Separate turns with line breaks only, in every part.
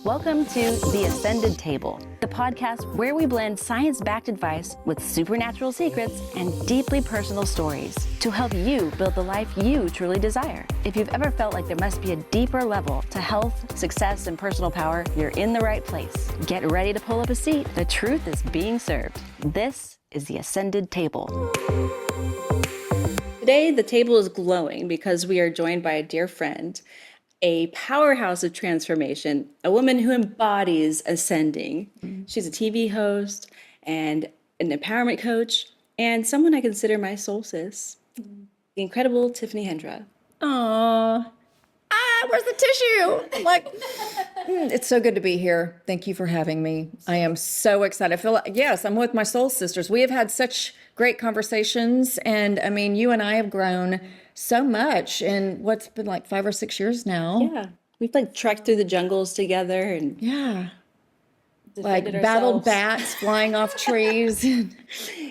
Welcome to The Ascended Table, the podcast where we blend science-backed advice with supernatural secrets and deeply personal stories to help you build the life you truly desire. If you've ever felt like there must be a deeper level to health, success, and personal power, you're in the right place. Get ready to pull up a seat. The truth is being served. This is The Ascended Table. Today, the table is glowing because we are joined by a dear friend, a powerhouse of transformation, a woman who embodies ascending. She's a TV host and an empowerment coach, and someone I consider my soul sis, the incredible Tiffany Hendra.
Aww. Where's the tissue? It's so good to be here. Thank you for having me. I am so excited. I feel like, yes, I'm with my soul sisters. We have had such great conversations. And I mean, you and I have grown so much in what's been like 5 or 6 years now.
Yeah. We've like trekked through the jungles together and
Yeah.
like
battled bats flying off trees.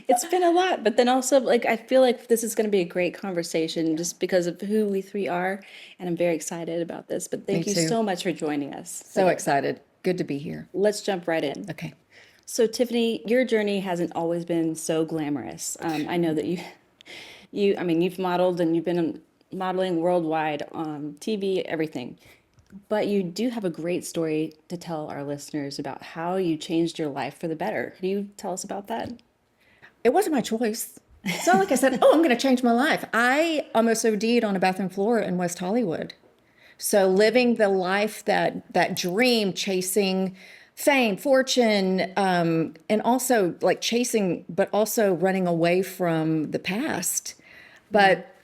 It's been a lot, but then also like I feel like this is going to be a great conversation just because of who we three are, and I'm very excited about this. But thank you so much for joining us.
So excited. Good to be here.
Let's jump right in.
Okay.
So Tiffany, your journey hasn't always been so glamorous. I know that you've modeled and you've been modeling worldwide on TV, everything. But you do have a great story to tell our listeners about how you changed your life for the better. Can you tell us about that?
It wasn't my choice. It's not like I said, I'm going to change my life. I almost OD'd on a bathroom floor in West Hollywood. So living the life, that dream, chasing fame, fortune, and also like chasing, but also running away from the past. But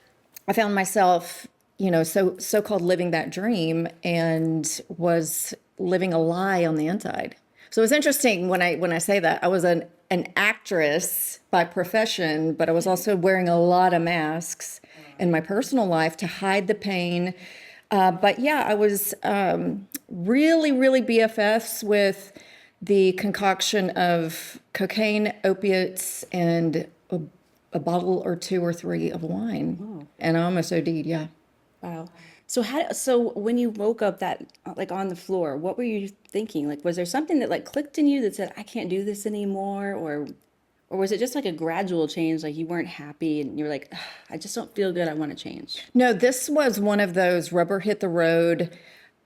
I found myself, so-called living that dream and was living a lie on the inside. So it was interesting when I say that. I was an actress by profession, but I was also wearing a lot of masks in my personal life to hide the pain. But yeah, I was really, really BFFs with the concoction of cocaine, opiates, and a bottle or 2 or 3 of wine. Oh. And I almost OD'd, yeah.
Wow. So when you woke up that like on the floor, what were you thinking? Like, was there something that like clicked in you that said, I can't do this anymore? Or was it just like a gradual change? Like you weren't happy and you were like, I just don't feel good. I want to change.
No, this was one of those rubber hit the road.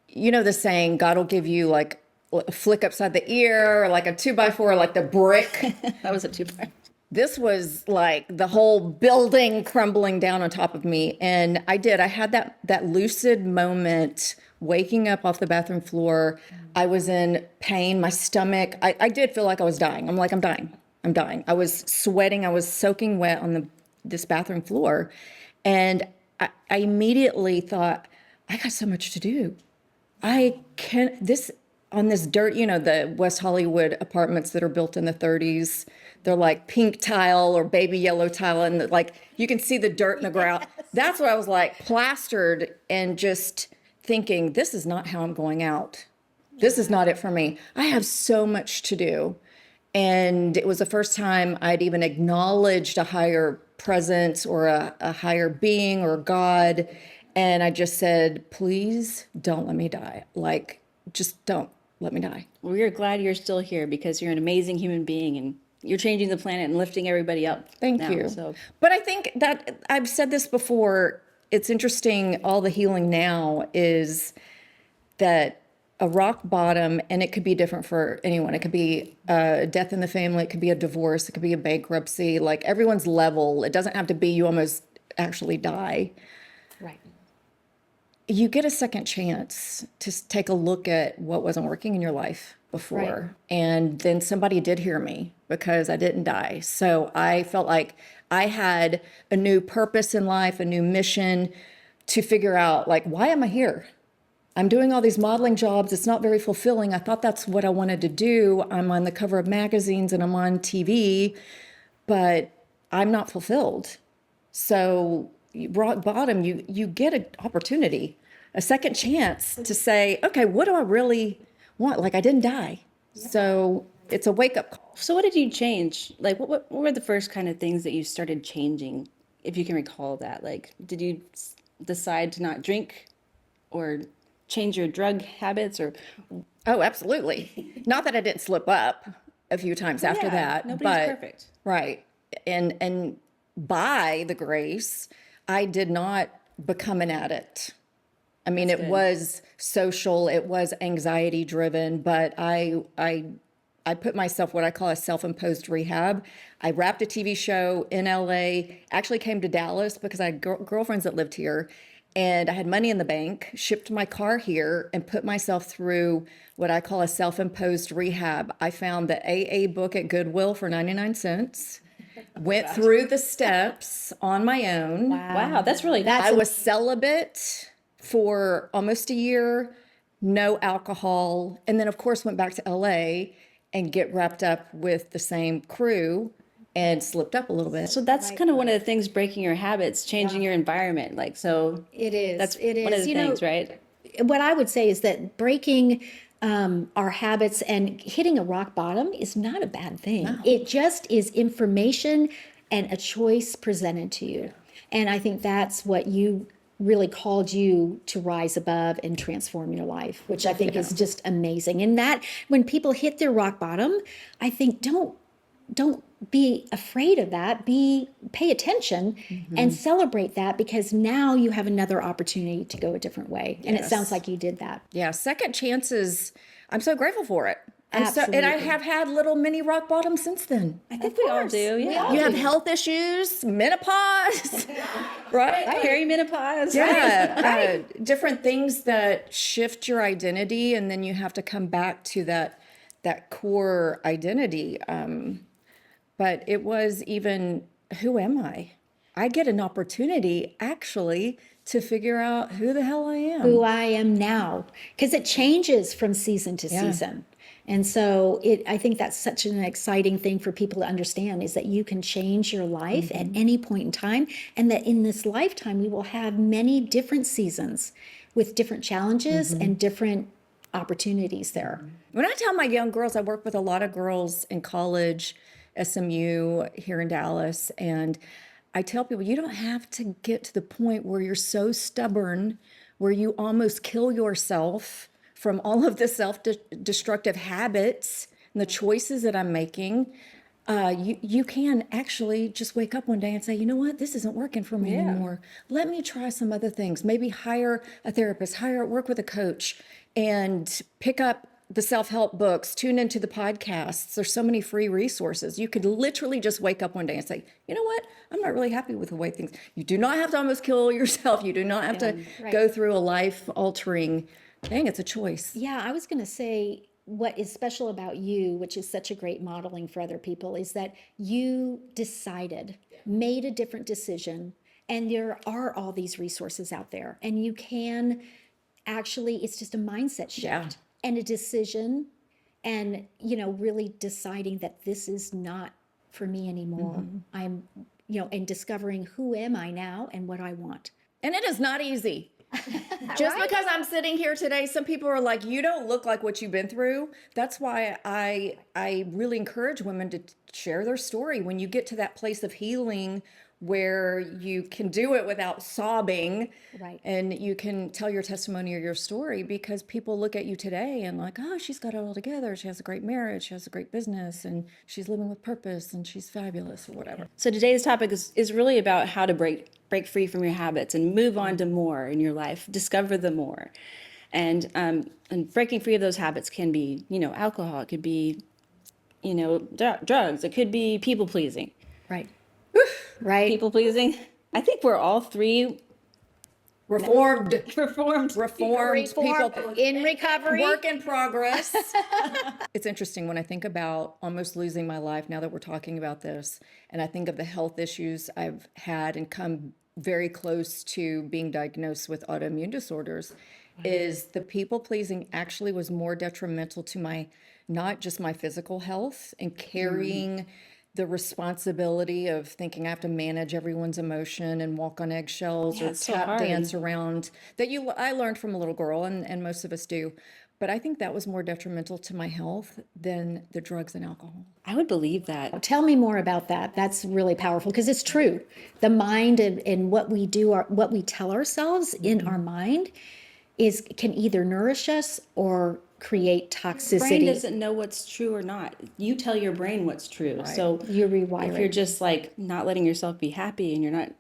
You know, the saying, God will give you like a flick upside the ear, or like a 2x4, like the brick.
That was a 2x4.
This was like the whole building crumbling down on top of me. And I had that lucid moment waking up off the bathroom floor. I was in pain, my stomach. I did feel like I was dying. I'm like, I'm dying. I was sweating. I was soaking wet on this bathroom floor. And I immediately thought, I got so much to do. On this dirt, the West Hollywood apartments that are built in the 30s, they're like pink tile or baby yellow tile, and like you can see the dirt in the ground. Yes. That's what I was like, plastered, and just thinking, this is not how I'm going out. This is not it for me. I have so much to do. And it was the first time I'd even acknowledged a higher presence or a higher being or God. And I just said, please don't let me die. Like, just don't let me die.
Well, we're glad you're still here because you're an amazing human being and you're changing the planet and lifting everybody up.
Thank you. So. But I think that I've said this before. It's interesting. All the healing now is that a rock bottom, and it could be different for anyone. It could be a death in the family. It could be a divorce. It could be a bankruptcy. Like everyone's level. It doesn't have to be you almost actually die.
Right.
You get a second chance to take a look at what wasn't working in your life before. Right. And then somebody did hear me because I didn't die. So I felt like I had a new purpose in life, a new mission to figure out, like, why am I here? I'm doing all these modeling jobs. It's not very fulfilling. I thought that's what I wanted to do. I'm on the cover of magazines and I'm on TV, but I'm not fulfilled. So rock bottom, you get an opportunity, a second chance to say, okay, what do I really want? Like, I didn't die. Yeah. So it's a wake-up call.
So what did you change? Like, what were the first kind of things that you started changing, if you can recall that? Like, did you decide to not drink or change your drug habits or?
Oh, absolutely. Not that I didn't slip up a few times after that,
nobody's
but
perfect.
right. And by the grace, I did not become an addict. I mean,
That's
it
good.
was social, it was anxiety driven, but I put myself what I call a self-imposed rehab. I wrapped a TV show in LA, actually came to Dallas because I had girlfriends that lived here, and I had money in the bank, shipped my car here, and put myself through what I call a self-imposed rehab. I found the AA book at Goodwill for 99 cents, went through the steps on my own.
Wow, that's really
I was celibate for almost a year, no alcohol, and then of course went back to LA and get wrapped up with the same crew and slipped up a little bit.
So that's kind of one of the things, breaking your habits, changing your environment. Like, so
It is.
that's
It is.
one of the things, right?
What I would say is that breaking our habits and hitting a rock bottom is not a bad thing. No. It just is information and a choice presented to you. And I think that's what you really called you to rise above and transform your life, which I think is just amazing. And that when people hit their rock bottom, I think don't be afraid of that. Pay attention and celebrate that, because now you have another opportunity to go a different way. And it sounds like you did that.
Yeah, second chances, I'm so grateful for it. And I
Absolutely.
have had little mini rock bottoms since then.
I think we all do. Yeah.
You have health issues, menopause, right?
Perimenopause.
Yeah, different things that shift your identity, and then you have to come back to that core identity. But it was even, who am I? I get an opportunity actually to figure out who the hell I am.
Who I am now, because it changes from season to season. And so I think that's such an exciting thing for people to understand, is that you can change your life at any point in time, and that in this lifetime we will have many different seasons with different challenges and different opportunities there.
When I tell my young girls, I work with a lot of girls in college, SMU here in Dallas, and I tell people, you don't have to get to the point where you're so stubborn, where you almost kill yourself from all of the self-destructive habits and the choices that I'm making. You can actually just wake up one day and say, you know what, this isn't working for me anymore. Let me try some other things. Maybe hire a therapist, work with a coach, and pick up the self-help books, tune into the podcasts. There's so many free resources. You could literally just wake up one day and say, you know what, I'm not really happy with the way things. You do not have to almost kill yourself. You do not have to go through a life-altering thing. It's a choice.
Yeah, I was going to say, what is special about you, which is such a great modeling for other people, is that you decided, made a different decision, and there are all these resources out there, and you can actually, it's just a mindset shift and a decision, and really deciding that this is not for me anymore. I'm and discovering who am I now and what I want.
And it is not easy. Just because I'm sitting here today, some people are like, you don't look like what you've been through. That's why I really encourage women to share their story. When you get to that place of healing where you can do it without sobbing, and you can tell your testimony or your story, because people look at you today and like, oh, she's got it all together. She has a great marriage, she has a great business, and she's living with purpose, and she's fabulous, or whatever.
So today's topic is really about how to break free from your habits and move on to more in your life, discover the more. And breaking free of those habits can be, alcohol, it could be, drugs, it could be people pleasing.
Right.
People pleasing. I think we're all three
Reformed
people
in recovery, work in progress. It's interesting when I think about almost losing my life, now that we're talking about this, and I think of the health issues I've had and come very close to being diagnosed with autoimmune disorders, is the people pleasing actually was more detrimental to my, not just my physical health and carrying the responsibility of thinking I have to manage everyone's emotion and walk on eggshells or tap dance around that I learned from a little girl, and most of us do. But I think that was more detrimental to my health than the drugs and alcohol.
I would believe that.
Tell me more about that. That's really powerful, because it's true. The mind and what we do, what we tell ourselves in our mind can either nourish us or create toxicity.
Brain doesn't know what's true or not. You tell your brain what's true.
Right.
So
You rewire
if you're
it.
just like not letting yourself be happy and you're not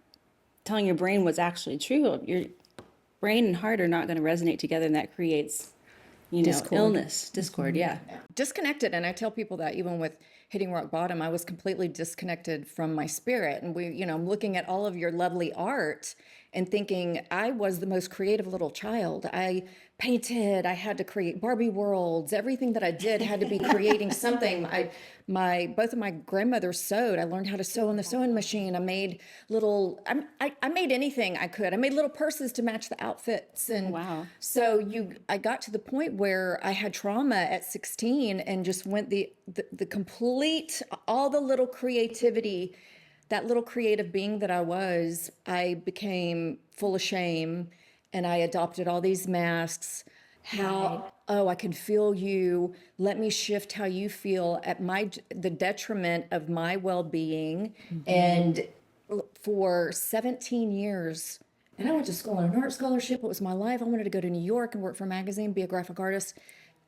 telling your brain what's actually true, your brain and heart are not going to resonate together, and that creates,
Discord.
illness, discord. Yeah.
Disconnected. And I tell people that even with hitting rock bottom, I was completely disconnected from my spirit. And I'm looking at all of your lovely art and thinking I was the most creative little child. I painted, I had to create Barbie worlds. Everything that I did had to be creating something. Both of my grandmothers sewed. I learned how to sew on the sewing machine. I made I made anything I could. I made little purses to match the outfits. And
Wow.
so I got to the point where I had trauma at 16 and just went the complete, all the little creativity, that little creative being that I was, I became full of shame, and I adopted all these masks. Oh, I can feel you. Let me shift how you feel at the detriment of my well-being. And for 17 years, and I went to school on an art scholarship. It was my life. I wanted to go to New York and work for a magazine, be a graphic artist.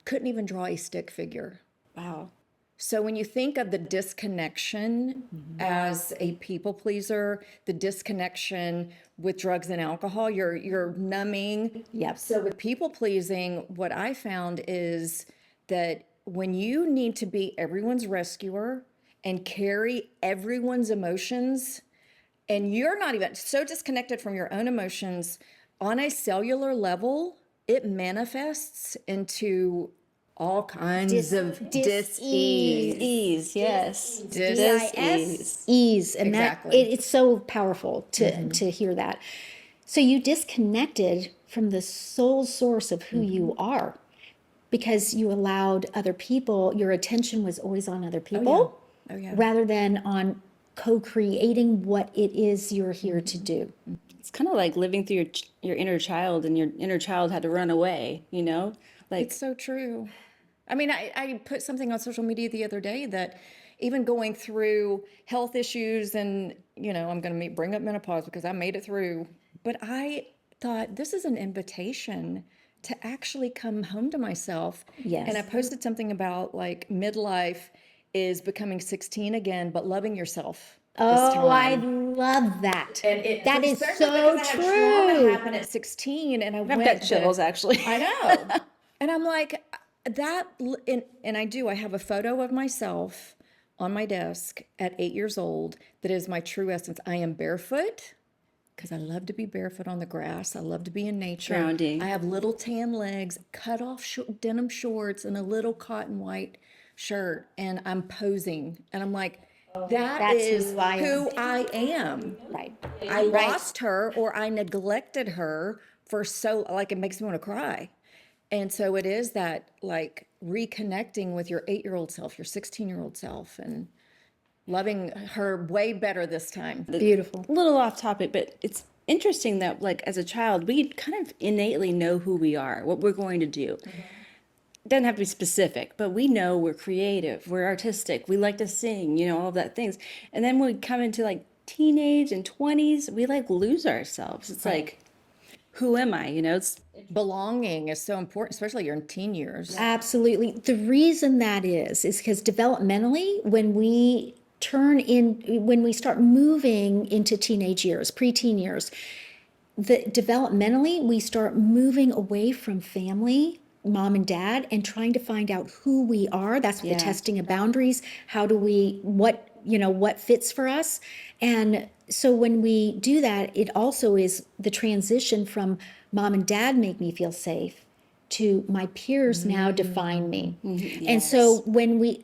Couldn't even draw a stick figure.
Wow.
So when you think of the disconnection as a people pleaser, the disconnection with drugs and alcohol, you're numbing.
Yep.
So with people pleasing, what I found is that when you need to be everyone's rescuer and carry everyone's emotions, and you're not even so disconnected from your own emotions on a cellular level, it manifests into all kinds of dis-ease.
Yes.
Dis-ease. Ease. And
Exactly.
It's so powerful to hear that. So you disconnected from the sole source of who you are because you allowed other people, your attention was always on other people
Oh, yeah.
rather than on co-creating what it is you're here to do.
It's kind of like living through your inner child, and your inner child had to run away, Like,
It's so true. I mean, I put something on social media the other day that even going through health issues and, I'm going to bring up menopause because I made it through. But I thought this is an invitation to actually come home to myself.
Yes.
And I posted something about like midlife is becoming 16 again, but loving yourself this time.
Oh, I love that. That is
Especially
so
because I had trauma
true.
happen at 16 and
I've got chills, actually.
I know. And I'm like, I have a photo of myself on my desk at 8 years old that is my true essence. I am barefoot because I love to be barefoot on the grass. I love to be in nature.
Grounding.
I have little tan legs, cut off denim shorts, and a little cotton white shirt, and I'm posing. And I'm like,
That's
is
who I am.
who I am.
Right.
I lost her, or I neglected her for it makes me want to cry. And so it is that like reconnecting with your 8-year-old self, your 16-year-old self, and loving her way better this time.
Beautiful.
A little off topic, but it's interesting that, like, as a child, we kind of innately know who we are, what we're going to do. It doesn't have to be specific, but we know we're creative, we're artistic, we like to sing, all of that things. And then when we come into like teenage and 20s, we like lose ourselves. It's like, who am I? It's
Belonging is so important, especially your teen years.
Absolutely. The reason that is because developmentally, when we start moving into teenage years, preteen years, developmentally, we start moving away from family, mom and dad, and trying to find out who we are. That's the testing of boundaries. How do we, what fits for us? And so when we do that, it also is the transition from mom and dad make me feel safe to my peers now define me. And so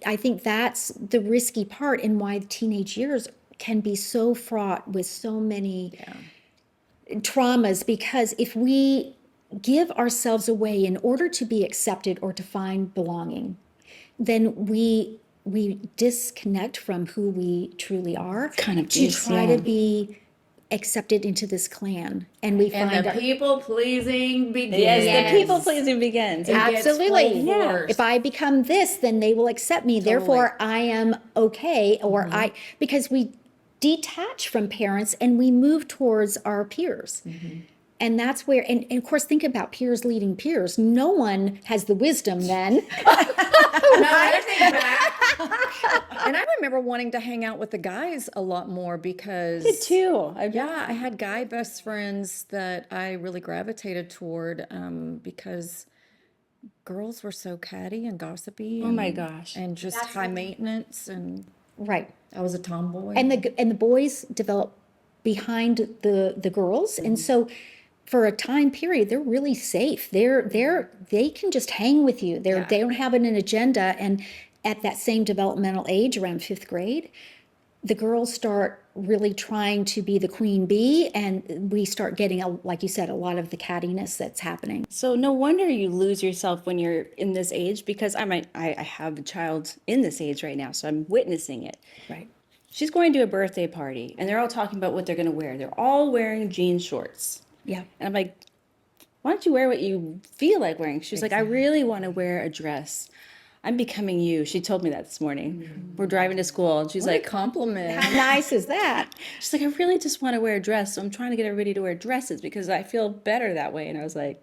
I think that's the risky part and why the teenage years can be so fraught with so many traumas, because if we give ourselves away in order to be accepted or to find belonging, then we disconnect from who we truly are to try to be accepted into this clan, and we find
the people pleasing begins.
Yes, the people pleasing begins.
Absolutely.
Yeah.
If I become this, then they will accept me. Therefore, I am okay. Or because we detach from parents and we move towards our peers. And that's where, and of course, think about peers leading peers. No one has the wisdom then.
No, I think back. And I remember wanting to hang out with the guys a lot more because
Did too.
yeah, I had guy best friends that I really gravitated toward because girls were so catty and gossipy.
Oh my gosh.
And just high maintenance, and
Right.
I was a tomboy.
And the boys develop behind the girls, and so for a time period they're really safe. They can just hang with you. They don't have an agenda. And at that same developmental age, around 5th grade, the girls start really trying to be the queen bee, and we start getting, like you said, a lot of the cattiness that's happening.
So no wonder you lose yourself when you're in this age, because I have a child in this age right now, so I'm witnessing it.
Right.
She's going to a birthday party, and they're all talking about what they're going to wear. They're all wearing jean shorts.
Yeah.
And I'm like, why don't you wear what you feel like wearing? She's like, I really want to wear a dress. I'm becoming you. She told me that this morning. We're driving to school, and she's
what
like,
a compliment.
How nice is that?
she's like, I really just want to wear a dress, so I'm trying to get everybody to wear dresses because I feel better that way. And I was like,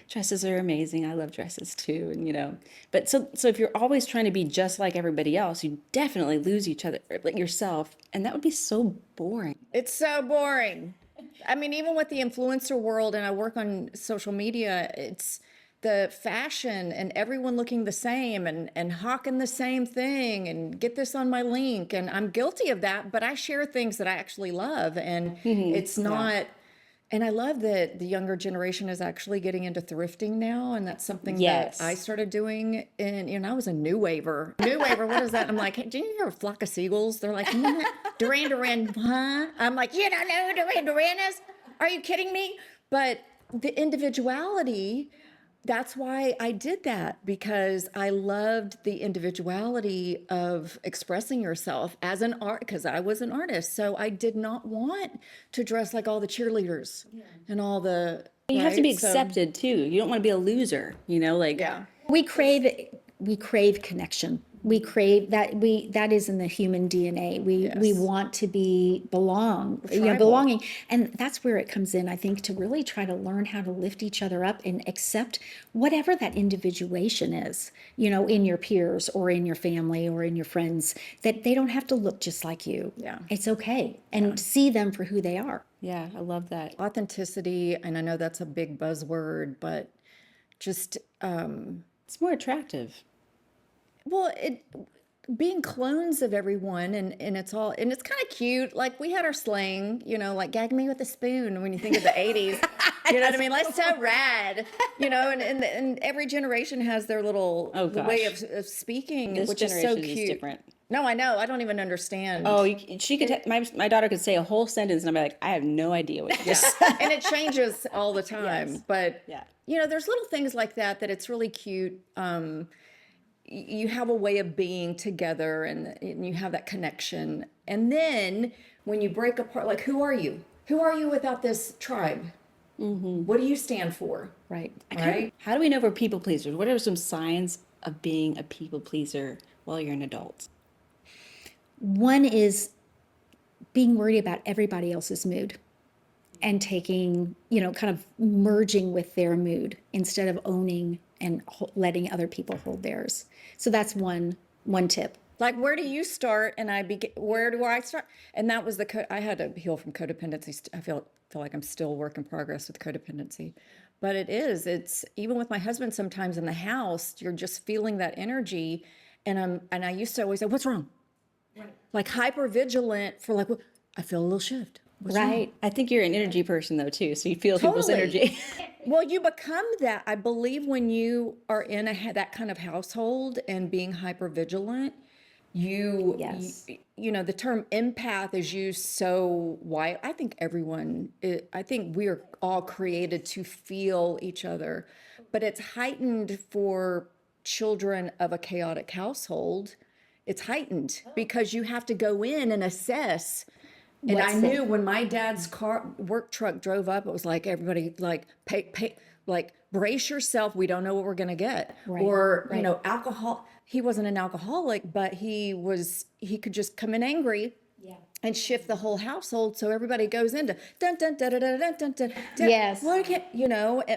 dresses are amazing. I love dresses too, and But so if you're always trying to be just like everybody else, you definitely lose each other, like yourself, and that would be so boring.
It's so boring. I mean, even with the influencer world, and I work on social media, it's the fashion and everyone looking the same and hawking the same thing and get this on my link. And I'm guilty of that, but I share things that I actually love. And it's not, and I love that the younger generation is actually getting into thrifting now. And that's something
Yes.
that I started doing. And I was a new waver. New waver, what is that? I'm like, hey, do you hear a flock of seagulls? They're like, Duran Duran, huh? I'm like, you don't know who Duran Duran is? Are you kidding me? But the individuality, that's why I did that, because I loved the individuality of expressing yourself as an art, because I was an artist. So I did not want to dress like all the cheerleaders and all the.
You have to be
right? So-
accepted too. You don't want to be a loser, like.
Yeah.
We crave connection. We crave that. That is in the human DNA. We want to belonging, and that's where it comes in. I think to really try to learn how to lift each other up and accept whatever that individuation is. In your peers or in your family or in your friends, that they don't have to look just like you.
Yeah.
It's okay, and see them for who they are.
Yeah, I love that.
Authenticity, and I know that's a big buzzword, but just
It's more attractive.
well, being clones of everyone, and it's kind of cute. Like we had our slang, like gag me with a spoon when you think of the 80s. You know what I mean? Like so rad, and every generation has their little way of speaking,
This
which is so
generation
cute.
is different.
No, I know. I don't even understand.
Oh, she could. My daughter could say a whole sentence, and I'd be like, I have no idea what you just.
And it changes all the time.
Yes.
But
Yeah.
there's little things like that it's really cute. You have a way of being together, and you have that connection. And then when you break apart, like, who are you? Who are you without this tribe? What do you stand for?
Right.
Right?
How do we know we're people pleasers? What are some signs of being a people pleaser while you're an adult?
One is being worried about everybody else's mood and taking, kind of merging with their mood instead of owning and letting other people hold theirs. So that's one tip.
Like, where do you start? And where do I start? And that was I had to heal from codependency. I feel like I'm still a work in progress with codependency. But it's even with my husband, sometimes in the house, you're just feeling that energy. And I used to always say, what's wrong? Right. Like hyper vigilant for like, I feel a little shift. What's wrong?
I think you're an energy person though too, so you feel people's
Totally.
energy.
Well, you become that. I believe when you are in that kind of household and being hyper vigilant,
Yes.
the term empath is used so wide. I think I think we are all created to feel each other, but it's heightened for children of a chaotic household. It's heightened because you have to go in and assess. And I knew when my dad's work truck drove up, it was like everybody like pay, like brace yourself. We don't know what we're gonna get.
Right,
Or
right.
Alcohol. He wasn't an alcoholic, but he could just come in angry.
Yeah.
and shift the whole household so everybody goes into dun dun dun dun dun dun dun dun.
Yes.
What can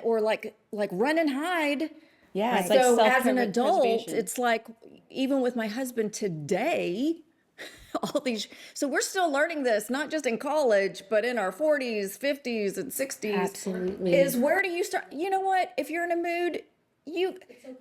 or like run and hide.
Yeah,
Right.
it's like
So as an adult,
self-preservation.
it's like even with my husband today, all these. So we're still learning this, not just in college, but in our 40s, 50s, and 60s.
Absolutely.
Is where do you start? You know what? If you're in a mood,
It's okay.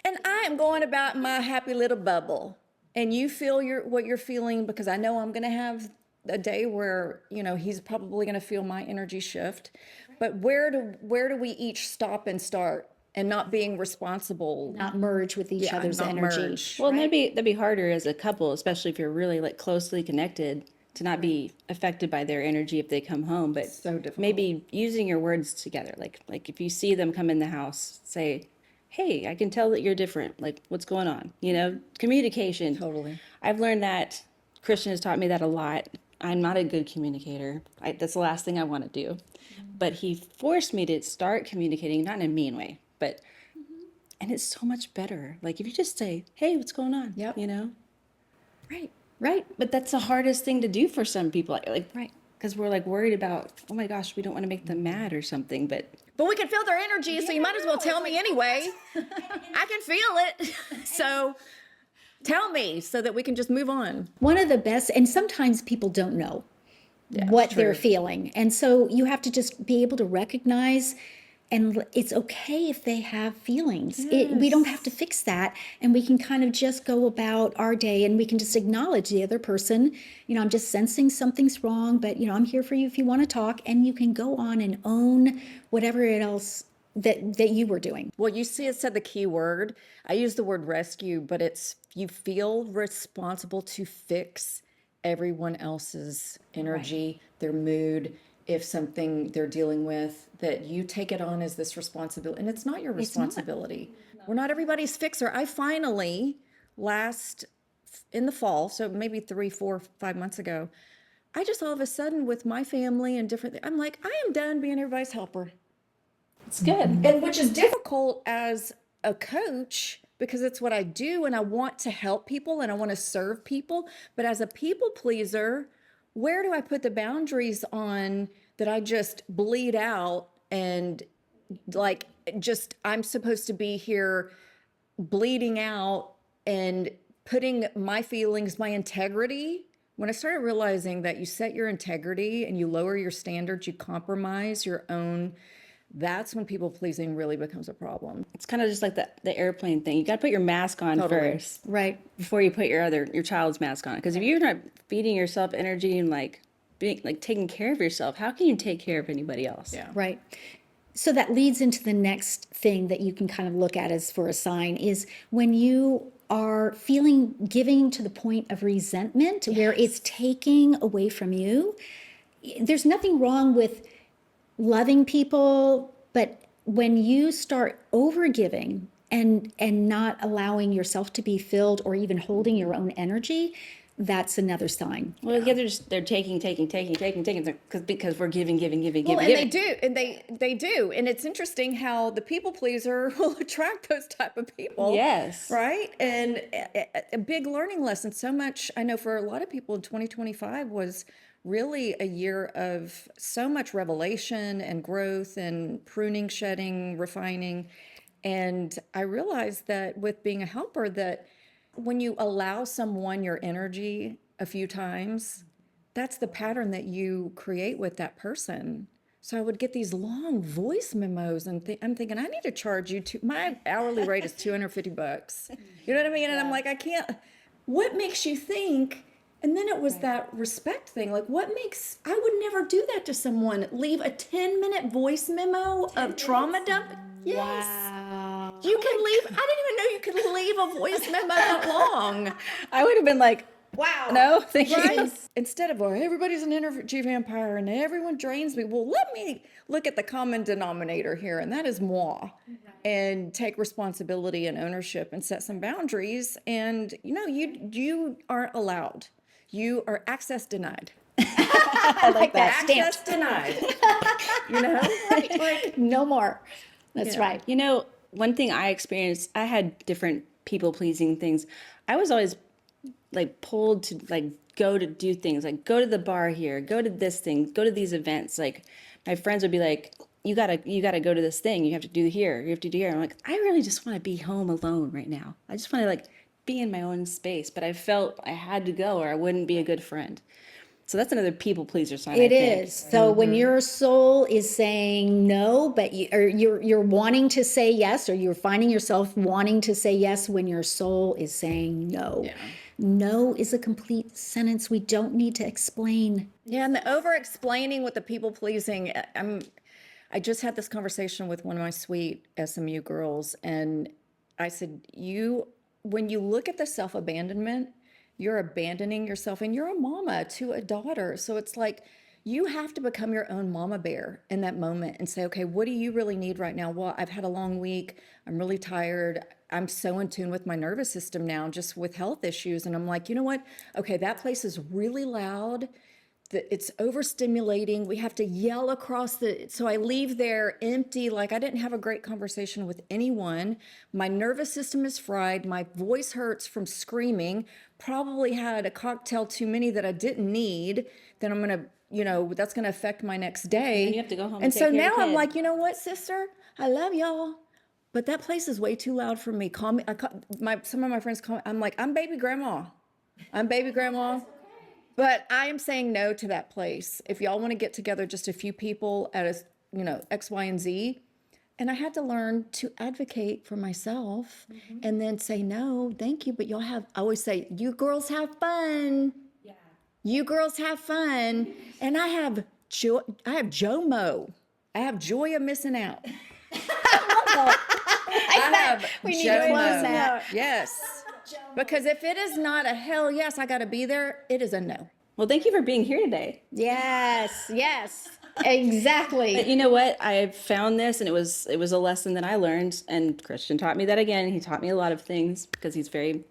and I am going about my happy little bubble, and you feel what you're feeling, because I know I'm going to have a day where he's probably going to feel my energy shift. But where do we each stop and start, and not being responsible?
Not merge with each other's
not
energy.
merge.
Well, and that'd be harder as a couple, especially if you're really like closely connected, to not be affected by their energy if they come home. But
So difficult.
maybe using your words together, like if you see them come in the house, say, "Hey, I can tell that you're different. Like, what's going on?" Communication.
Totally.
I've learned that. Christian has taught me that a lot. I'm not a good communicator. That's the last thing I want to do. But he forced me to start communicating, not in a mean way, but and it's so much better. Like if you just say, "Hey, what's going on?"
Yep.
Right. Right. But that's the hardest thing to do for some people. Like
Right.
because we're like worried about, oh my gosh, we don't want to make them mad or something. But
we can feel their energy, so you might as well tell me anyway. I can feel it. So tell me so that we can just move on.
One of the best, and sometimes people don't know what they're feeling. And so you have to just be able to recognize, and it's okay if they have feelings. We don't have to fix that. And we can kind of just go about our day, and we can just acknowledge the other person. I'm just sensing something's wrong, but I'm here for you if you want to talk, and you can go on and own whatever else that you were doing.
Well, you see, it said the key word. I use the word rescue, but it's you feel responsible to fix everyone else's energy, their mood. If something they're dealing with, that you take it on as this responsibility, and it's not your responsibility. We're not everybody's fixer. I finally, in the fall, so maybe 3, 4, 5 months ago, I just all of a sudden with my family and different, I'm like, I am done being everybody's helper.
it's good.
And which is difficult as a coach, because it's what I do, and I want to help people and I want to serve people. But as a people pleaser, where do I put the boundaries on that I just bleed out, and like I'm supposed to be here bleeding out and putting my feelings, my integrity. When I started realizing that you set your integrity and you lower your standards, you compromise your own, that's when people pleasing really becomes a problem.
It's kind of just like the airplane thing. You got to put your mask on first,
Right.
before you put your child's mask on. Because if you're not feeding yourself energy and like being like taking care of yourself, how can you take care of anybody else?
Yeah.
Right. So that leads into the next thing that you can kind of look at as for a sign is when you are giving to the point of resentment, where it's taking away from you. There's nothing wrong with loving people, but when you start overgiving and not allowing yourself to be filled or even holding your own energy, that's another sign.
Well, yeah, they're taking because we're giving.
Well, and they do, and they do, and it's interesting how the people pleaser will attract those type of people.
Yes.
Right, and a big learning lesson. So much I know for a lot of people in 2025 was really a year of so much revelation and growth and pruning, shedding, refining, and I realized that with being a helper that when you allow someone your energy a few times, that's the pattern that you create with that person. So I would get these long voice memos, and I'm thinking, I need to charge you my hourly rate is $250. You know what I mean? And I'm like, I can't. What makes you think? And then it was that respect thing. Like, I would never do that to someone. Leave a 10-minute voice memo of trauma dump. Yes.
Wow.
You can leave. I didn't even know you could leave a voice memo that long.
I would have been like,
Wow.
no, thank you.
Right? Instead of, well, everybody's an energy vampire and everyone drains me. Well, let me look at the common denominator here, and that is moi. And take responsibility and ownership and set some boundaries. And, you aren't allowed. You are access denied.
I like that.
Access
Stamped.
denied. Like,
No more. That's right.
One thing I experienced, I had different people pleasing things. I was always like pulled to like go to do things, like go to the bar here, go to this thing, go to these events. Like my friends would be like, you gotta go to this thing. You have to do here. You have to do here. I'm like, I really just want to be home alone right now. I just want to like be in my own space. But I felt I had to go or I wouldn't be a good friend. So that's another people pleaser sign.
It is. So when your soul is saying no, but you're wanting to say yes, or you're finding yourself wanting to say yes when your soul is saying no.
Yeah.
No is a complete sentence. We don't need to explain.
Yeah, and the over explaining with the people pleasing, I just had this conversation with one of my sweet SMU girls, and I said, when you look at the self-abandonment, you're abandoning yourself, and you're a mama to a daughter. So it's like you have to become your own mama bear in that moment and say, okay, what do you really need right now? Well, I've had a long week. I'm really tired. I'm so in tune with my nervous system now, just with health issues. And I'm like, you know what? Okay, that place is really loud. It's overstimulating. We have to yell across so I leave there empty, like I didn't have a great conversation with anyone. My nervous system is fried. My voice hurts from screaming. Probably had a cocktail too many that I didn't need. Then I'm going to, that's going to affect my next day.
And you have to go home
And
and
so
take care
now
of your
I'm
kid.
like, you know what, sister? I love y'all. But that place is way too loud for me. Call me. Some of my friends call me. I'm like, I'm baby grandma. I'm baby grandma. But I am saying no to that place. If y'all want to get together, just a few people at X, Y, and Z. And I had to learn to advocate for myself and then say, no, thank you. But I always say, you girls have fun. Yeah. You girls have fun. And I have JOMO. I have joy of missing out. I have
We need to close
JOMO.
that.
Yes. Because if it is not a hell yes, I got to be there, it is a no.
Well, thank you for being here today.
Yes, exactly.
But you know what? I found this, and it was a lesson that I learned, and Christian taught me that again. He taught me a lot of things because he's very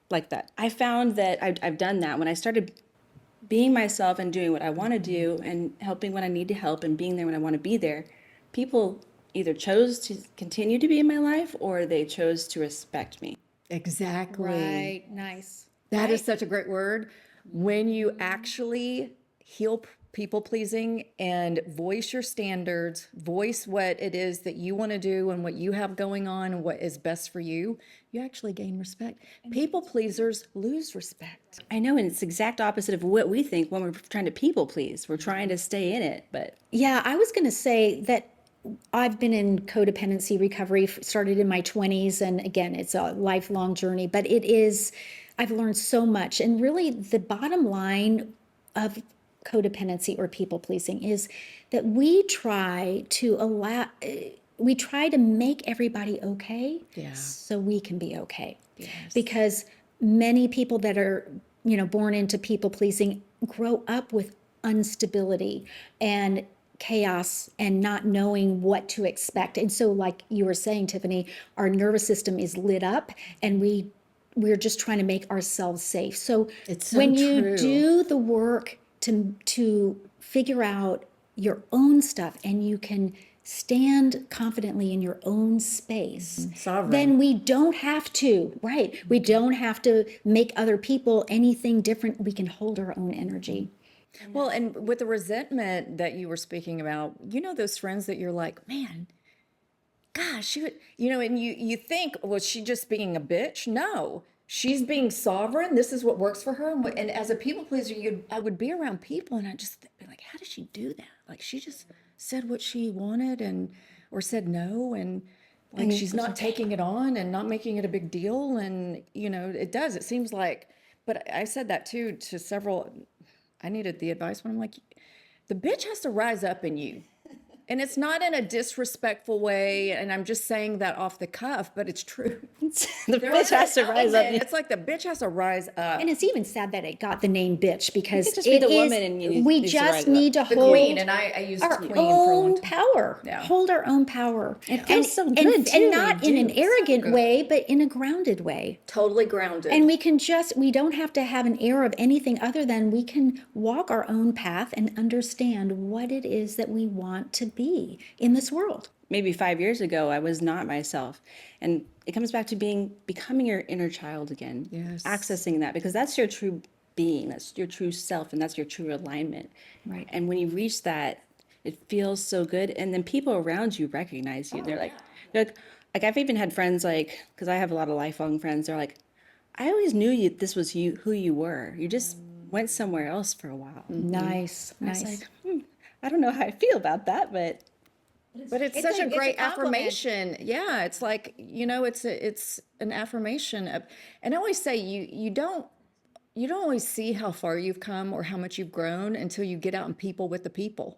like that. I found that I've done that when I started being myself and doing what I want to do and helping when I need to help and being there when I want to be there. People either chose to continue to be in my life or they chose to respect me.
Exactly.
Right, nice.
That is such a great word. When you actually heal people pleasing and voice your standards, voice what it is that you want to do and what you have going on and what is best for you, you actually gain respect. People pleasers lose respect.
I know, and it's the exact opposite of what we think when we're trying to people please. We're trying to stay in it, but
Yeah, I was going to say that I've been in codependency recovery, started in my 20s. And again, it's a lifelong journey, but I've learned so much. And really, the bottom line of codependency or people pleasing is that we try to make everybody okay so we can be okay. Yes. Because many people that are, born into people pleasing grow up with instability and chaos and not knowing what to expect. And so, like you were saying, Tiffany, our nervous system is lit up and we're just trying to make ourselves safe. So,
It's so
when you
true.
do the work to figure out your own stuff and you can stand confidently in your own space,
Sovereign.
then we don't have to, we don't have to make other people anything different. We can hold our own energy.
Well, and with the resentment that you were speaking about, those friends that you're like, man, gosh, and you think, was she just being a bitch? No, she's being sovereign. This is what works for her. And as a people pleaser, I would be around people and I just be like, how did she do that? Like she just said what she wanted or said no. And like, she's not taking it on and not making it a big deal. And, it seems like, but I said that too, to several. I needed the advice when I'm like, the bitch has to rise up in you. And it's not in a disrespectful way. And I'm just saying that off the cuff, but it's true.
the bitch has to rise up.
It's like the bitch has to rise up.
And it's even sad that it got the name bitch because
You could just be the woman and you
we
need to
just
rise
need to
The
hold
queen, and I use
our
queen for a long
own
time.
power.
Yeah.
Hold our own power.
It feels so good, too.
And not in an
do. So
arrogant
good.
way, but in a grounded way.
Totally grounded.
And we don't have to have an air of anything other than we can walk our own path and understand what it is that we want to be in this world.
Maybe 5 years ago, I was not myself. And it comes back to becoming your inner child again.
Yes.
Accessing that, because that's your true being, that's your true self, and that's your true alignment.
Right.
And when you reach that, it feels so good. And then people around you recognize you. They're like, I've even had friends because I have a lot of lifelong friends. They're like, I always knew this was you, who you were. You just went somewhere else for a while.
Nice,
I was
nice.
like, I don't know how I feel about that, but
it's such a
it's
great
a compliment.
affirmation. Yeah, it's like, it's an affirmation of, and I always say you don't always see how far you've come or how much you've grown until you get out and people with the people.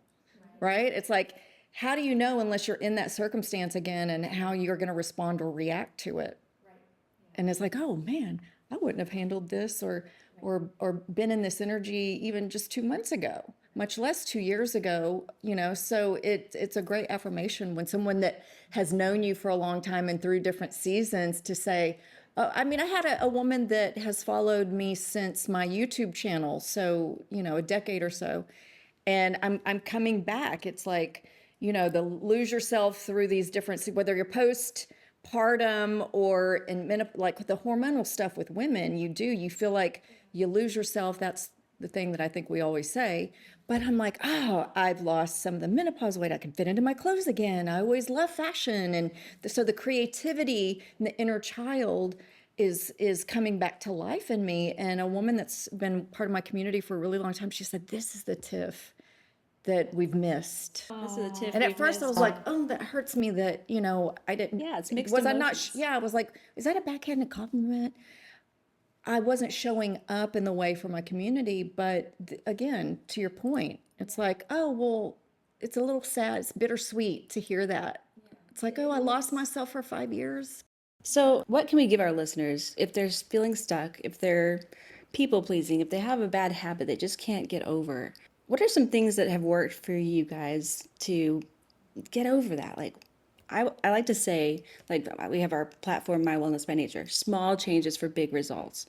Right? It's like, how do you know unless you're in that circumstance again and how you're going to respond or react to it? And it's like, oh man, I wouldn't have handled this or been in this energy even just 2 months ago, much less 2 years ago, so it's a great affirmation when someone that has known you for a long time and through different seasons to say, I had a woman that has followed me since my YouTube channel, so, a decade or so, and I'm coming back. It's like, the lose yourself through these different, whether you're postpartum or in like the hormonal stuff with women, you feel like you lose yourself. That's the thing that I think we always say. But I'm like, I've lost some of the menopause weight. I can fit into my clothes again. I always love fashion. And so the creativity and the inner child is coming back to life in me. And a woman that's been part of my community for a really long time, she said, this is the Tiff that we've missed.
this is a tip.
And at first I was like, oh, that hurts me that, I didn't.
Yeah, it's mixed
was
emotions.
I was like, is that a backhanded compliment? I wasn't showing up in the way for my community. But again, to your point, it's like, oh, well, it's a little sad. It's bittersweet to hear that. It's like, oh, I lost myself for 5 years.
So what can we give our listeners if they're feeling stuck, if they're people pleasing, if they have a bad habit they just can't get over? What are some things that have worked for you guys to get over that? Like, I like to say, like, we have our platform, My Wellness by Nature, small changes for big results.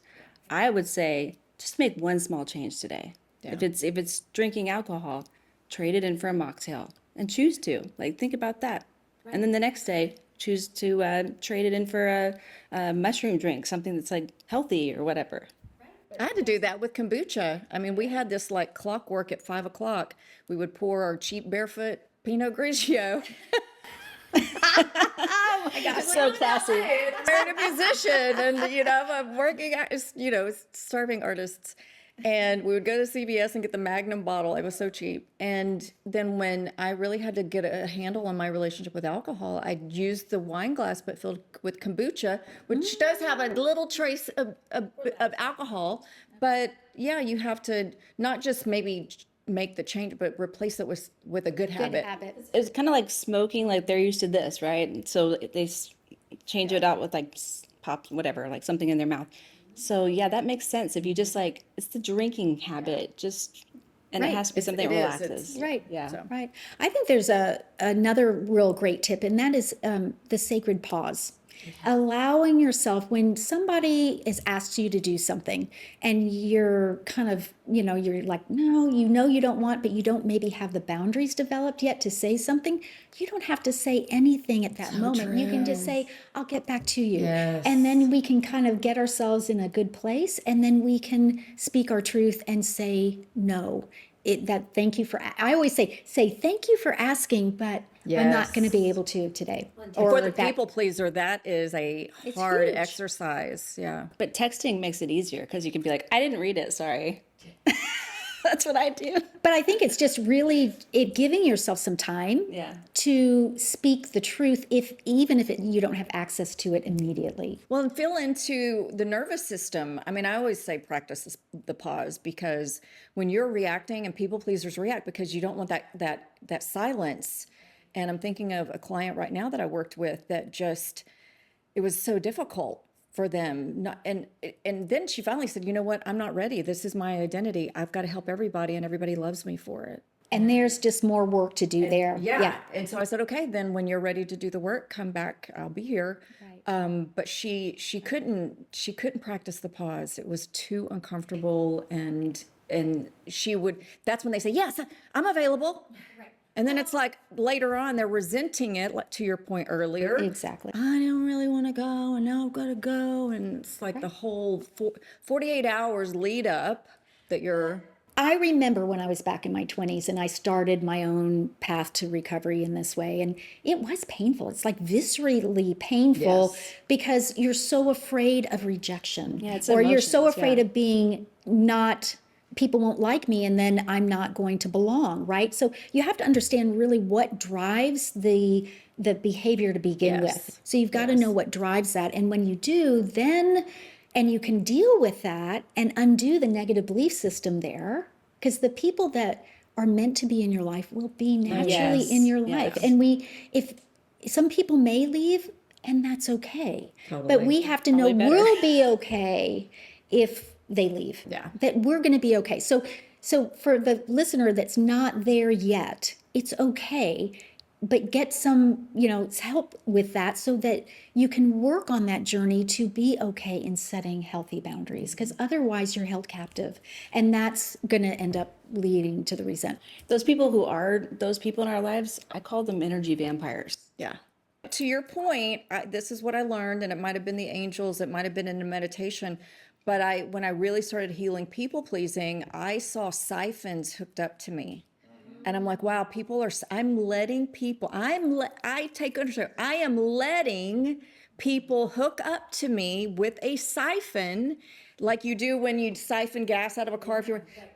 I would say just make one small change today.
Yeah.
If it's drinking alcohol, trade it in for a mocktail and choose to. Like, think about that. Right. And then the next day, choose to trade it in for a mushroom drink, something that's like healthy or whatever.
I had to do that with kombucha. We had this like clockwork at 5 o'clock. We would pour our cheap barefoot Pinot Grigio.
Oh my gosh.
So classy.
I'm a musician and, I'm working out, starving artists. And we would go to CVS and get the Magnum bottle. It was so cheap. And then when I really had to get a handle on my relationship with alcohol, I used the wine glass but filled with kombucha, which does have a little trace of alcohol. But yeah, you have to not just maybe make the change, but replace it with a good habit.
It's kind of like smoking, like they're used to this, right? And so they change it out with like pop, whatever, like something in their mouth. So yeah, that makes sense. If you just like, it's the drinking habit, and
Right.
it has to be something that relaxes.
Right.
Yeah.
So.
Right. I think there's another real great tip, and that is the sacred pause. Allowing yourself, when somebody has asked you to do something and you're kind of, you're like, no, you don't want, but you don't maybe have the boundaries developed yet to say something, you don't have to say anything at that moment. You can just say, I'll get back to you.
Yes.
And then we can kind of get ourselves in a good place, and then we can speak our truth and say no. Thank you I always say thank you for asking, but I'm not going to be able to today.
For the people pleaser, that is a hard
huge.
exercise. Yeah.
But texting makes it easier because you can be like, I didn't read it, sorry. That's what I do.
But I think it's just really giving yourself some time to speak the truth, even if you don't have access to it immediately.
Well, and feel into the nervous system. I always say practice the pause, because when you're reacting, and people pleasers react because you don't want that silence. And I'm thinking of a client right now that I worked with that it was so difficult for them. And then she finally said, you know what? I'm not ready. This is my identity. I've got to help everybody, and everybody loves me for it.
And there's just more work to do there.
Yeah. And so I said, okay, then when you're ready to do the work, come back. I'll be here.
Right.
But she couldn't practice the pause. It was too uncomfortable. And that's when they say, yes, I'm available. Right. And then it's like later on, they're resenting it, like to your point earlier.
Exactly.
I don't really want to go, and now I've got to go. And it's like the whole 48 hours lead up that you're.
I remember when I was back in my 20s and I started my own path to recovery in this way. And it was painful. It's like viscerally painful
Yes.
because you're so afraid of rejection.
Yeah, it's
or you're so
emotions,
afraid
yeah.
of being not, people won't like me and then I'm not going to belong, right? So you have to understand really what drives the behavior to begin
Yes.
with. So you've got to know what drives that. And when you do, then and you can deal with that and undo the negative belief system there, because the people that are meant to be in your life will be naturally
Yes,
in your life.
yes.
And if some people may leave, and that's okay. But
Totally.
we have to know
Probably better.
we'll be okay if they leave.
Yeah.
That we're going to be okay. So for the listener that's not there yet, it's okay. But get some, help with that so that you can work on that journey to be okay in setting healthy boundaries. Because otherwise, you're held captive, and that's going to end up leading to the resentment.
Those people who are those people in our lives, I call them energy vampires.
Yeah. To your point, this is what I learned, and it might have been the angels, it might have been in a meditation, but when I really started healing people pleasing, I saw siphons hooked up to me. And I'm like, wow, I'm letting people, I take ownership. I am letting people hook up to me with a siphon, like you do when you siphon gas out of a car.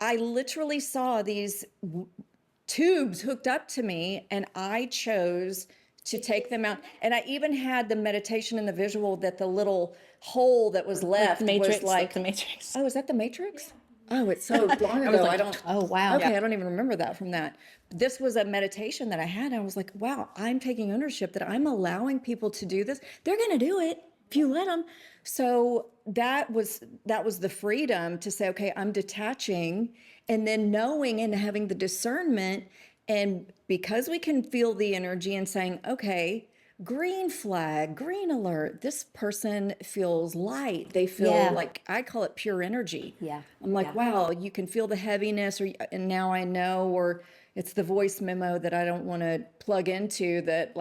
I literally saw these tubes hooked up to me, and I chose to take them out. And I even had the meditation and the visual that the little hole that was left
Matrix,
was like
the Matrix.
oh, is that the Matrix? Oh, it's so long ago. I don't.
Oh, wow.
Okay, I don't even remember that from that. This was a meditation that I had. I was like, wow, I'm taking ownership that I'm allowing people to do this. They're going to do it if you let them. So that was the freedom to say, okay, I'm detaching, and then knowing and having the discernment. And because we can feel the energy and saying, okay, green flag, green alert, this person feels light. They feel
Yeah.
like, I call it pure energy.
Yeah.
I'm like,
Yeah.
wow, you can feel the heaviness, and now I know, or it's the voice memo that I don't want to plug into that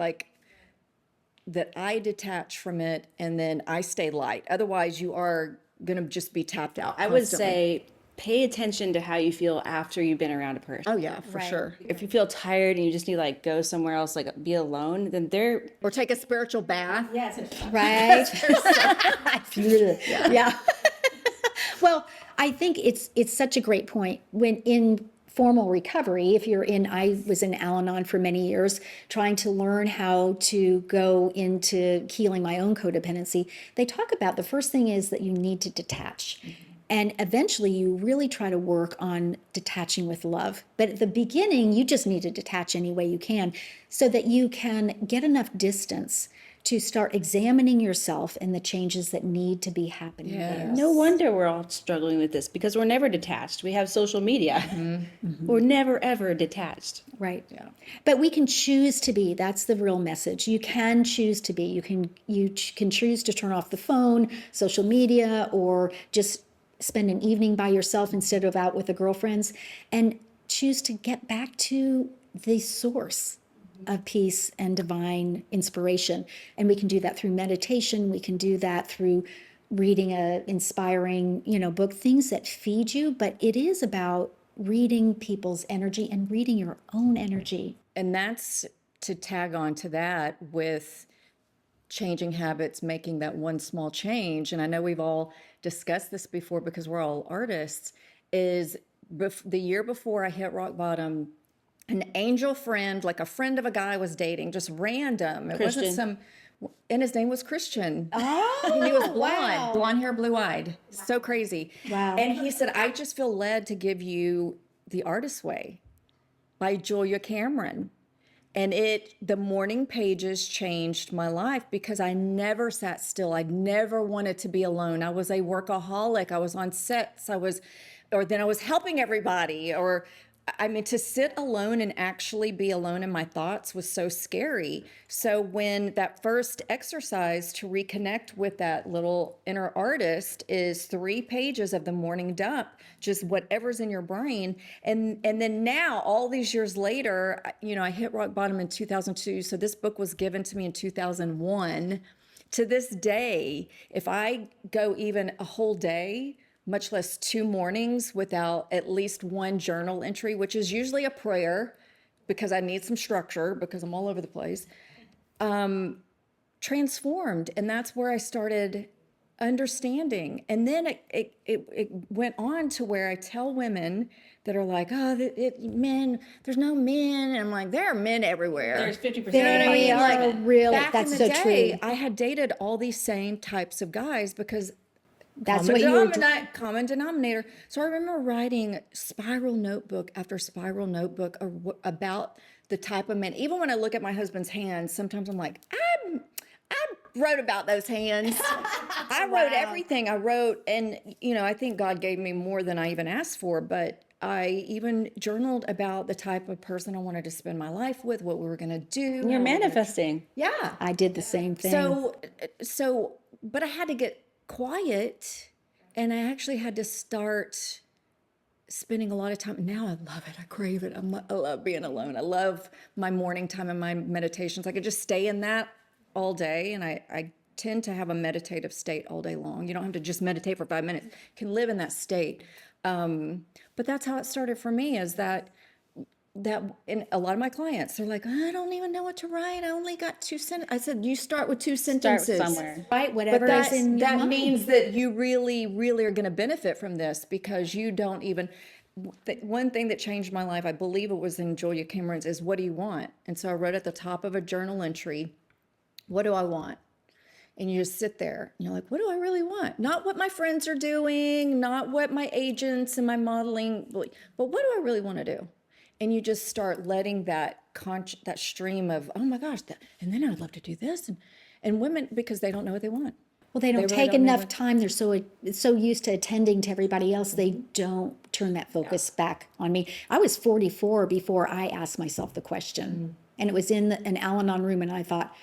I detach from it, and then I stay light. Otherwise, you are going to just be tapped out.
I would
constantly.
say pay attention to how you feel after you've been around a person.
Oh yeah, for
Right.
sure.
If you feel tired and you just need to like go somewhere else, like be alone, then they're
Or take a spiritual bath.
Right? Yeah. Well, I think it's such a great point when in formal recovery, I was in Al-Anon for many years trying to learn how to go into healing my own codependency. They talk about the first thing is that you need to detach. And eventually you really try to work on detaching with love. But at the beginning, you just need to detach any way you can so that you can get enough distance to start examining yourself and the changes that need to be happening there.
no wonder we're all struggling with this because we're never detached. We have social media. We're never ever detached.
Right. Yeah. But we can choose to be. That's the real message. You can choose to be. You can choose to turn off the phone, social media, or just spend an evening by yourself instead of out with the girlfriends, and choose to get back to the source of peace and divine inspiration. And we can do that through meditation. We can do that through reading a inspiring, book, things that feed you. But it is about reading people's energy and reading your own energy.
And that's to tag on to that with changing habits, making that one small change. And I know we've all discussed this before because we're all artists, is the year before I hit rock bottom, an angel friend, like a friend of a guy I was dating, just random. It wasn't and his name was Christian.
Oh,
He was blonde,
wow.
blonde hair, blue eyed. So crazy.
Wow.
And he said, I just feel led to give you The Artist's Way by Julia Cameron. And the morning pages changed my life because I never sat still. I never wanted to be alone. I was a workaholic. I was on sets. Then I was helping everybody, or I mean, to sit alone and actually be alone in my thoughts was so scary. So when that first exercise to reconnect with that little inner artist is 3 pages of the morning dump, just whatever's in your brain. And then now, all these years later, I hit rock bottom in 2002. So this book was given to me in 2001. To this day, if I go even a whole day, much less 2 mornings without at least one journal entry, which is usually a prayer because I need some structure because I'm all over the place, transformed. And that's where I started understanding. And then it went on to where I tell women that are like, oh, men, there's no men. And I'm like, there are men everywhere.
There's 50%.
They are
Like,
really,
back
that's
in the
so
day,
true.
I had dated all these same types of guys because
That's what you were
common denominator. So I remember writing spiral notebook after spiral notebook about the type of men. Even when I look at my husband's hands, sometimes I'm like, I wrote about those hands. I wrote everything. I wrote, and I think God gave me more than I even asked for, but I even journaled about the type of person I wanted to spend my life with, what we were going to do.
You're manifesting.
Yeah.
I did the same thing.
But I had to get quiet, and I actually had to start spending a lot of time. Now I love it. I crave it. I love being alone. I love my morning time and my meditations. I could just stay in that all day, and I tend to have a meditative state all day long. You don't have to just meditate for 5 minutes. You can live in that state. But that's how it started for me, is that in a lot of my clients, they're like, I don't even know what to write. I only got 2 sentences. I said, you start with 2 sentences.
Start somewhere.
Right, whatever
But
is in your
that
mind.
means that you really, really are going to benefit from this, because you don't even. One thing that changed my life, I believe it was in Julia Cameron's, is what do you want? And so I wrote at the top of a journal entry, what do I want? And you just sit there and you're like, what do I really want? Not what my friends are doing, not what my agents and my modeling, but what do I really want to do? And you just start letting that stream of, oh my gosh, and then I would love to do this. And women, because they don't know what they want.
Well, they don't
really
take
don't know
enough
what-
time. They're so used to attending to everybody else, they don't turn that focus back on me. I was 44 before I asked myself the question. And it was in an Al-Anon room, and I thought,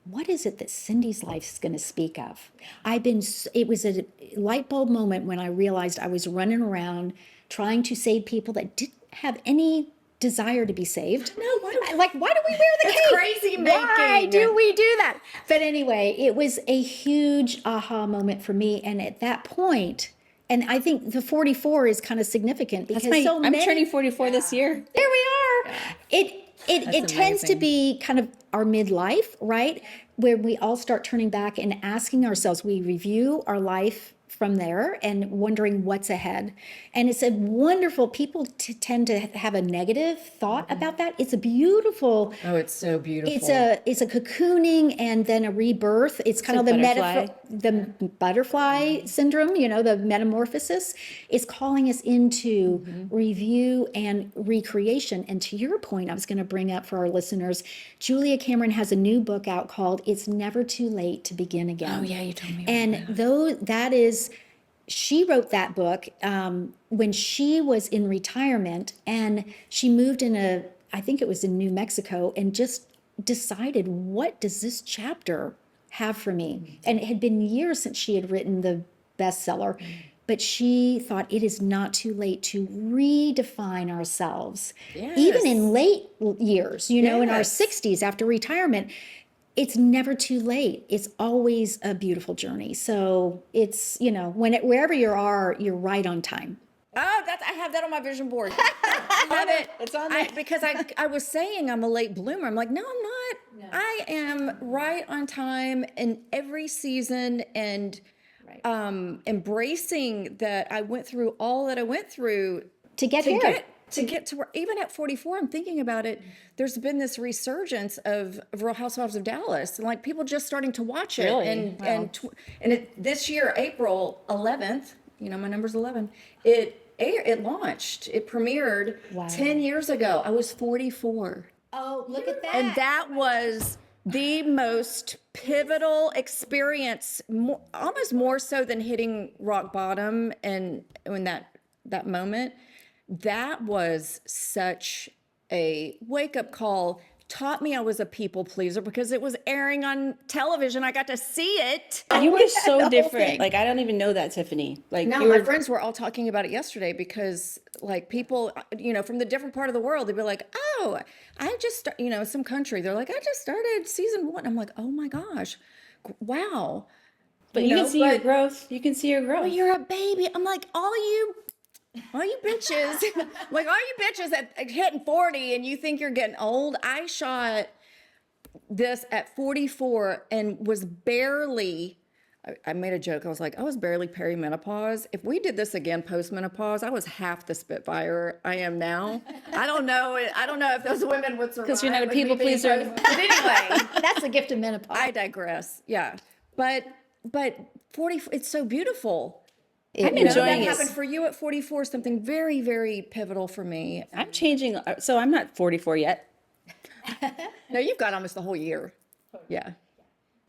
what is it that Cindy's life is going to speak of? It was a light bulb moment when I realized I was running around trying to save people that didn't have any desire to be saved.
No, why do
why do we wear the
That's
cape?
crazy
Why
making.
do we do that? But anyway, it was a huge aha moment for me. And at that point, and I think the 44 is kind of significant because so
I'm
many.
turning 44 this year.
There we are. It tends to
amazing.
be kind of our midlife, right? Where we all start turning back and asking ourselves, we review our life from there and wondering what's ahead. And it's a wonderful, people tend to have a negative thought about that. It's a beautiful,
Oh, it's so beautiful.
it's a cocooning and then a rebirth. It's kind of the
butterfly.
the butterfly syndrome, the metamorphosis is calling us into review and recreation. And to your point, I was going to bring up for our listeners, Julia Cameron has a new book out called It's Never Too Late to Begin Again.
Oh, yeah, you told me.
And she wrote that book when she was in retirement, and she moved I think it was in New Mexico, and just decided, what does this chapter have for me? And it had been years since she had written the bestseller, but she thought it is not too late to redefine ourselves, even in late years, in our
Yes.
60s after retirement. It's never too late. It's always a beautiful journey. So it's, wherever you are, you're right on time.
Oh, I have that on my vision board. I have it.
It's on there.
Because I was saying I'm a late bloomer. I'm like, no, I'm not. No. I am right on time in every season, and embracing that I went through all that I went through
To get here.
to get to where, even at 44, I'm thinking about it. There's been this resurgence of Real Housewives of Dallas, and like people just starting to watch it.
Really?
And
Wow.
This year, April 11th, my number's 11. It launched. It premiered 10 years ago. I was 44.
Oh, look at that.
And that was the most pivotal experience, almost more so than hitting rock bottom and in that moment. that was such a wake-up call. Taught me I was a people pleaser because it was airing on television. I got to see it.
You were
The
so
whole
different.
thing.
Like, I don't even know that, Tiffany. Like,
No,
you
my
were,
friends were all talking about it yesterday because, like, people, from the different part of the world, they'd be like, "Oh, I just, some country." They're like, "I just started season 1." I'm like, "Oh my gosh, wow!"
but you can see your
but
growth. You can see your growth.
you're a baby. I'm like, all you bitches, like all you bitches that hitting 40 and you think you're getting old. I shot this at 44 and was barely. I made a joke. I was like, I was barely perimenopause. If we did this again post-menopause, I was half the Spitfire I am now. I don't know. I don't know if those women would survive.
'Cause you're not a
with me
people
being
pleaser.
post- But anyway,
That's the gift of menopause.
I digress. Yeah, but 40. It's so beautiful.
I'm
That
enjoying
happened
it.
for you at 44. Something very, very pivotal for me.
I'm changing. So I'm not 44 yet,
No, you've got almost the whole year. Yeah.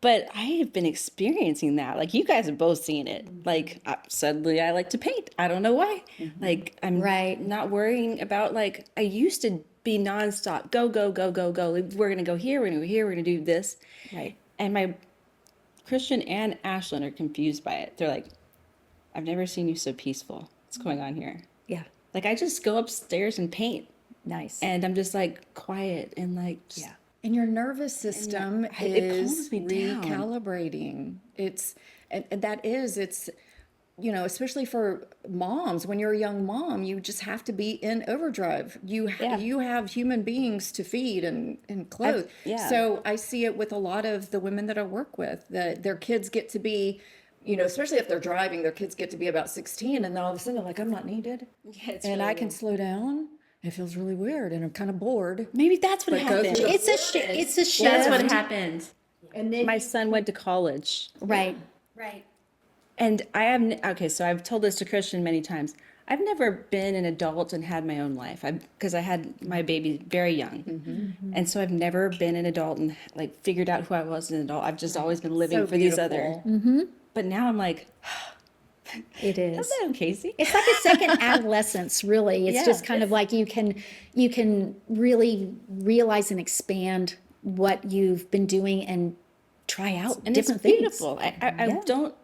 but I have been experiencing that. Like, you guys have both seen it. Like, suddenly I like to paint. I don't know why. Like, I'm
Right.
not worrying about, like, I used to be nonstop. Go, go, go, go, go. Like, we're going to go here. We're going to go here. We're going to do this.
Right.
And my Christian and Ashlyn are confused by it. They're like, I've never seen you so peaceful. What's going on here?
Yeah.
Like, I just go upstairs and paint.
Nice.
And I'm just like quiet and like, just,
Yeah.
And your nervous system
it
is
calms me down.
recalibrating. And that is, especially for moms, when you're a young mom, you just have to be in overdrive. You have human beings to feed and clothe.
yeah.
So I see it with a lot of the women that I work with, that their kids get to be, especially if they're driving, their kids get to be about 16, and then all of a sudden they're like, I'm not needed.
Yeah, it's
And
really
I can
weird.
slow down. It feels really weird, and I'm kind of bored.
Maybe that's what
But go
happened.
through the-
It's a shift.
That's what happened.
And then
My son went to college,
Right. Right.
and I have okay. So I've told this to Christian many times. I've never been an adult and had my own life. Because I had my baby very young, and so I've never been an adult and like figured out who I was as an adult. I've just always been living
So
for these other.
beautiful.
But now I'm like,
It is.
is that Casey?
It's like a second adolescence, really. It's
Yeah,
just kind of like you can really realize and expand what you've been doing and try out
And
different
it's
things.
beautiful. I don't.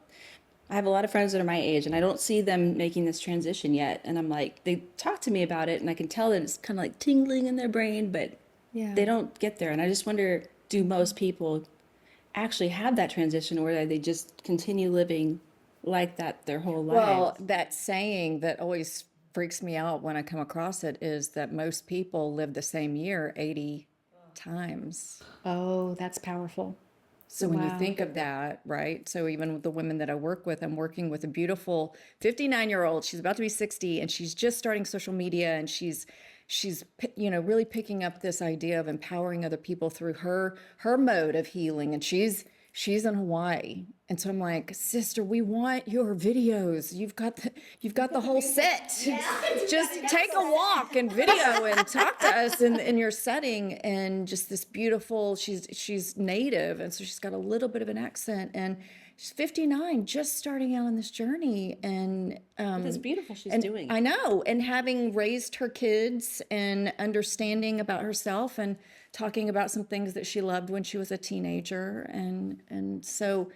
I have a lot of friends that are my age, and I don't see them making this transition yet. And I'm like, they talk to me about it, and I can tell that it's kind of like tingling in their brain, but
Yeah.
they don't get there. And I just wonder, do most people actually have that transition, or do they just continue living like that their whole lives?
Well, that saying that always freaks me out when I come across it is that most people live the same year 80 times.
Oh, that's powerful.
So when you
Wow.
think of that, right? So even with the women that I work with, I'm working with a beautiful 59-year-old. She's about to be 60, and she's just starting social media, and she's really picking up this idea of empowering other people through her mode of healing. And she's in Hawaii, and so I'm like, sister, we want your videos. You've got the whole set. Just take a walk and video and talk to us in your setting. And just this beautiful. She's native, and so she's got a little bit of an accent, and she's 59, just starting out on this journey. And
It's beautiful she's
and
doing.
I know, and having raised her kids and understanding about herself and talking about some things that she loved when she was a teenager. And so,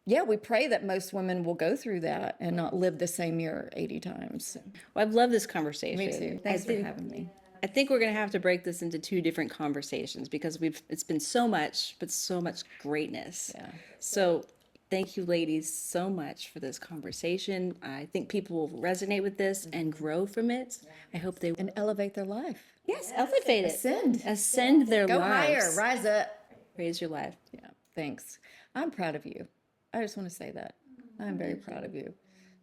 yeah, we pray that most women will go through that and not live the same year 80 times.
Well, I've loved this conversation.
Me too. Thanks for having me.
I think we're going to have to break this into two different conversations because it's been so much, but so much greatness.
Yeah.
So thank you, ladies, so much for this conversation. I think people will resonate with this and grow from it. I hope they
And elevate their life.
yes, elevate it,
Ascend.
ascend their
Go
lives,
higher, rise up.
raise your life.
Yeah, thanks. I'm proud of you. I just want to say that. I'm very proud of you.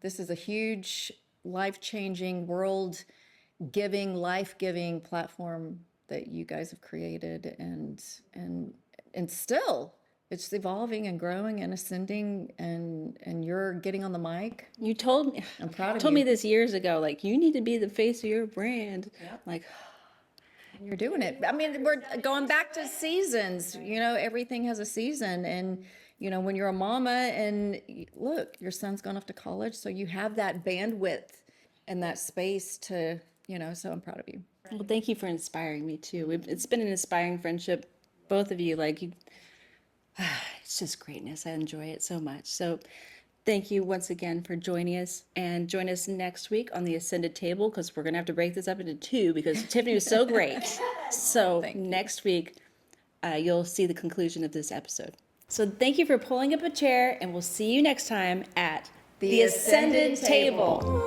This is a huge, life-changing, world-giving, life-giving platform that you guys have created, and still it's evolving and growing and ascending, and you're getting on the mic.
You told me,
I'm proud of
told
you.
me this years ago, like you need to be the face of your brand. Like,
You're doing it. I mean, we're going back to seasons. Everything has a season. And, when you're a mama and look, your son's gone off to college, so you have that bandwidth and that space to so I'm proud of you.
Well, thank you for inspiring me too. It's been an inspiring friendship, both of you. Like you, it's just greatness. I enjoy it so much. So thank you once again for joining us, and join us next week on the Ascended Table, because we're going to have to break this up into two because Tiffany was so great. So next week, you'll see the conclusion of this episode. So thank you for pulling up a chair, and we'll see you next time at the Ascended Table.